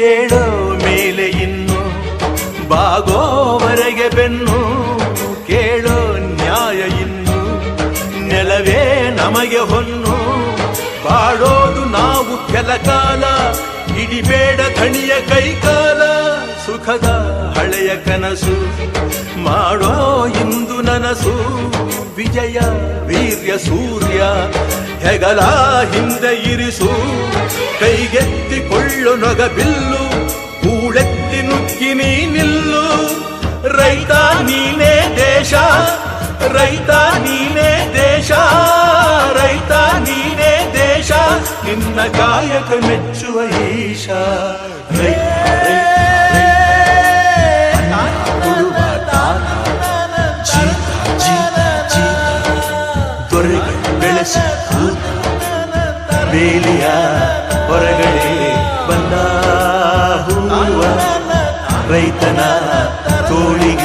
ಏಳೋ ಮೇಲೆ ಇನ್ನು ಬಾಗೋವರೆಗೆ ಬೆನ್ನು ಕೇಳೋ ನ್ಯಾಯ ಇನ್ನು ನೆಲವೇ ನಮಗೆ ಹೊನ್ನು ಬಾಳೋದು ನಾವು ಕೆಲಕಾಲ ಹಿಡಿಬೇಡ ಧಣಿಯ ಕೈಕಾಲ ಸುಖದ ಹಳೆಯ ಕನಸು ಮಾಡೋ ಇಂದು ನನಸು ವಿಜಯ ವೀರ್ಯ ಸೂರ್ಯ ಹೆಗಲ ಹಿಂದೆ ಇರಿಸು ಕೈಗೆತ್ತಿಕೊಳ್ಳು ನೊಗಬಿಲ್ಲು ಕೂಳೆತ್ತಿ ನುಗ್ಗಿ ನೀ ನಿಲ್ಲು ರೈತ ನೀನೇ ದೇಶ ರೈತ ನೀನೇ ದೇಶ ರೈತ ನೀನೇ ದೇಶ ನಿನ್ನ ಕಾಯಕ ಮೆಚ್ಚುವ ಈಶ ದೊರೆಗಳು ಬೆಳೆಸಿ ಬೇಲಿಯ ಹೊರಗಡೆ ಬಂದ ಹೂವ ರೈತನ ತೋಳಿಗೆ